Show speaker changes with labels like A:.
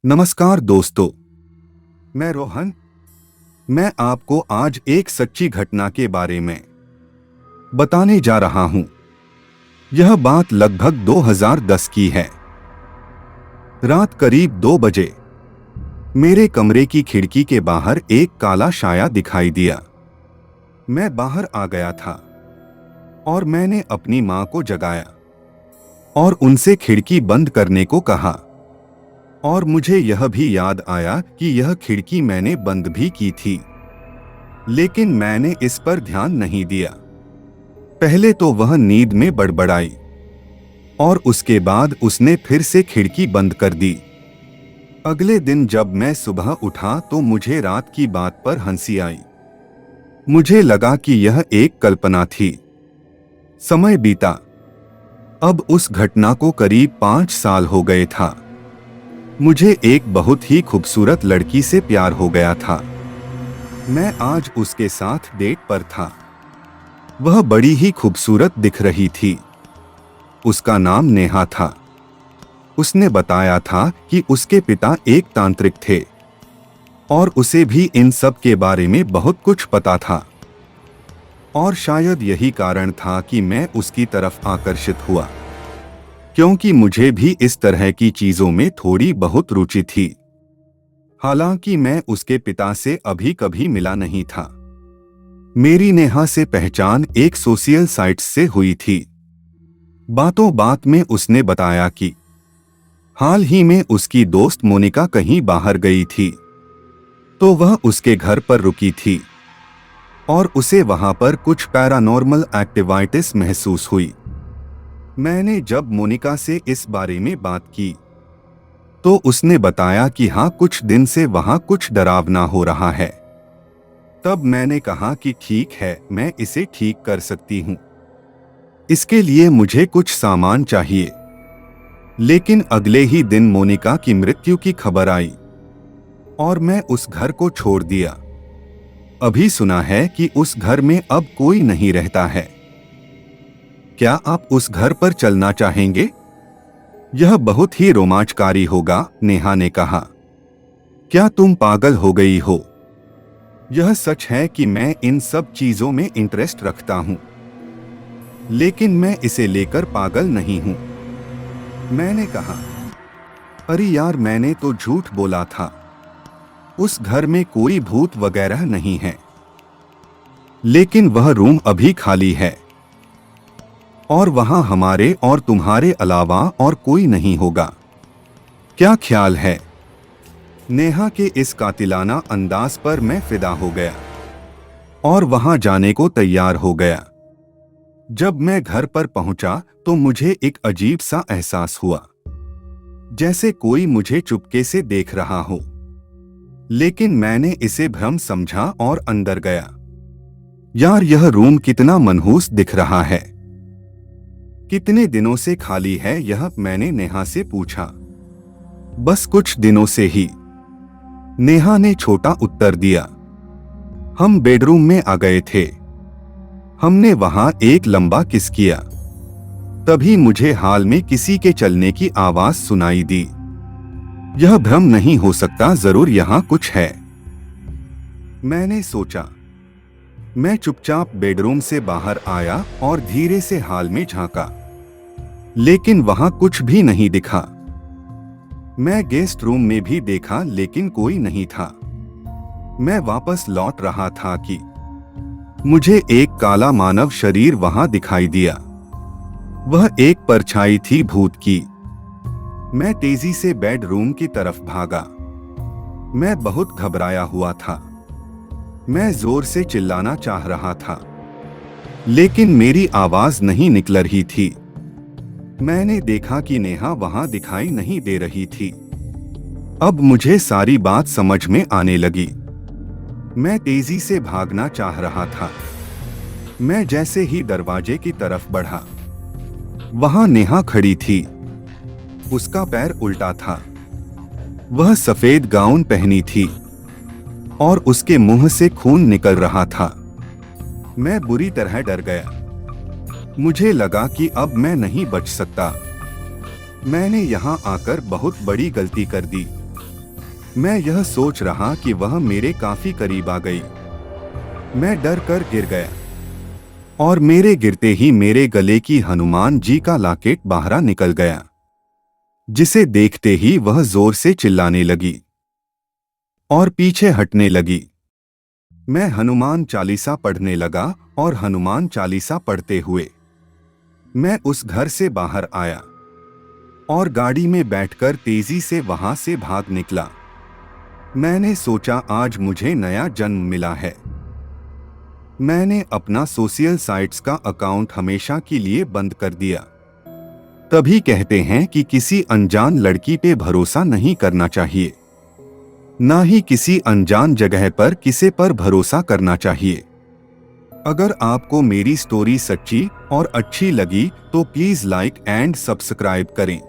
A: नमस्कार दोस्तों, मैं रोहन। मैं आपको आज एक सच्ची घटना के बारे में बताने जा रहा हूं। यह बात लगभग 2010 की है। रात करीब 2 बजे मेरे कमरे की खिड़की के बाहर एक काला साया दिखाई दिया। मैं बाहर आ गया था और मैंने अपनी मां को जगाया और उनसे खिड़की बंद करने को कहा। और मुझे यह भी याद आया कि यह खिड़की मैंने बंद भी की थी, लेकिन मैंने इस पर ध्यान नहीं दिया। पहले तो वह नींद में बड़बड़ाई और उसके बाद उसने फिर से खिड़की बंद कर दी। अगले दिन जब मैं सुबह उठा तो मुझे रात की बात पर हंसी आई। मुझे लगा कि यह एक कल्पना थी। समय बीता। अब उस घटना को करीब 5 साल हो गए था। मुझे एक बहुत ही खूबसूरत लड़की से प्यार हो गया था। मैं आज उसके साथ डेट पर था। वह बड़ी ही खूबसूरत दिख रही थी। उसका नाम नेहा था। उसने बताया था कि उसके पिता एक तांत्रिक थे और उसे भी इन सब के बारे में बहुत कुछ पता था। और शायद यही कारण था कि मैं उसकी तरफ आकर्षित हुआ, क्योंकि मुझे भी इस तरह की चीजों में थोड़ी बहुत रुचि थी। हालांकि मैं उसके पिता से अभी कभी मिला नहीं था। मेरी नेहा से पहचान एक सोशल साइट्स से हुई थी। बातों बात में उसने बताया कि हाल ही में उसकी दोस्त मोनिका कहीं बाहर गई थी, तो वह उसके घर पर रुकी थी और उसे वहां पर कुछ पैरानॉर्मल एक्टिविटीज महसूस हुई। मैंने जब मोनिका से इस बारे में बात की तो उसने बताया कि हाँ, कुछ दिन से वहां कुछ डरावना हो रहा है। तब मैंने कहा कि ठीक है, मैं इसे ठीक कर सकती हूँ। इसके लिए मुझे कुछ सामान चाहिए। लेकिन अगले ही दिन मोनिका की मृत्यु की खबर आई और मैं उस घर को छोड़ दिया। अभी सुना है कि उस घर में अब कोई नहीं रहता है। क्या आप उस घर पर चलना चाहेंगे? यह बहुत ही रोमांचकारी होगा, नेहा ने कहा। क्या तुम पागल हो गई हो? यह सच है कि मैं इन सब चीजों में इंटरेस्ट रखता हूं, लेकिन मैं इसे लेकर पागल नहीं हूं। मैंने कहा, अरे यार, मैंने तो झूठ बोला था। उस घर में कोई भूत वगैरह नहीं है, लेकिन वह रूम अभी खाली है और वहां हमारे और तुम्हारे अलावा और कोई नहीं होगा। क्या ख्याल है? नेहा के इस कातिलाना अंदाज पर मैं फिदा हो गया और वहां जाने को तैयार हो गया। जब मैं घर पर पहुंचा तो मुझे एक अजीब सा एहसास हुआ, जैसे कोई मुझे चुपके से देख रहा हो। लेकिन मैंने इसे भ्रम समझा और अंदर गया। यार, यह रूम कितना मनहूस दिख रहा है। कितने दिनों से खाली है यह? मैंने नेहा से पूछा। बस कुछ दिनों से ही, नेहा ने छोटा उत्तर दिया। हम बेडरूम में आ गए थे। हमने वहां एक लंबा किस किया। तभी मुझे हाल में किसी के चलने की आवाज सुनाई दी। यह भ्रम नहीं हो सकता, जरूर यहां कुछ है, मैंने सोचा। मैं चुपचाप बेडरूम से बाहर आया और धीरे से हाल में झांका, लेकिन वहां कुछ भी नहीं दिखा। मैं गेस्ट रूम में भी देखा, लेकिन कोई नहीं था। मैं वापस लौट रहा था कि मुझे एक काला मानव शरीर वहां दिखाई दिया। वह एक परछाई थी भूत की। मैं तेजी से बेडरूम की तरफ भागा। मैं बहुत घबराया हुआ था। मैं जोर से चिल्लाना चाह रहा था, लेकिन मेरी आवाज नहीं निकल रही थी। मैंने देखा कि नेहा वहां दिखाई नहीं दे रही थी। अब मुझे सारी बात समझ में आने लगी। मैं तेजी से भागना चाह रहा था। मैं जैसे ही दरवाजे की तरफ बढ़ा, वहां नेहा खड़ी थी। उसका पैर उल्टा था। वह सफेद गाउन पहनी थी और उसके मुंह से खून निकल रहा था। मैं बुरी तरह डर गया। मुझे लगा कि अब मैं नहीं बच सकता। मैंने यहाँ आकर बहुत बड़ी गलती कर दी। मैं यह सोच रहा कि वह मेरे काफी करीब आ गई। मैं डर कर गिर गया और मेरे गिरते ही मेरे गले की हनुमान जी का लॉकेट बाहर निकल गया, जिसे देखते ही वह जोर से चिल्लाने लगी और पीछे हटने लगी। मैं हनुमान चालीसा पढ़ने लगा और हनुमान चालीसा पढ़ते हुए मैं उस घर से बाहर आया और गाड़ी में बैठकर तेजी से वहां से भाग निकला। मैंने सोचा आज मुझे नया जन्म मिला है। मैंने अपना सोशल साइट्स का अकाउंट हमेशा के लिए बंद कर दिया। तभी कहते हैं कि किसी अनजान लड़की पे भरोसा नहीं करना चाहिए, ना ही किसी अनजान जगह पर किसी पर भरोसा करना चाहिए। अगर आपको मेरी स्टोरी सच्ची और अच्छी लगी तो प्लीज लाइक एंड सब्सक्राइब करें।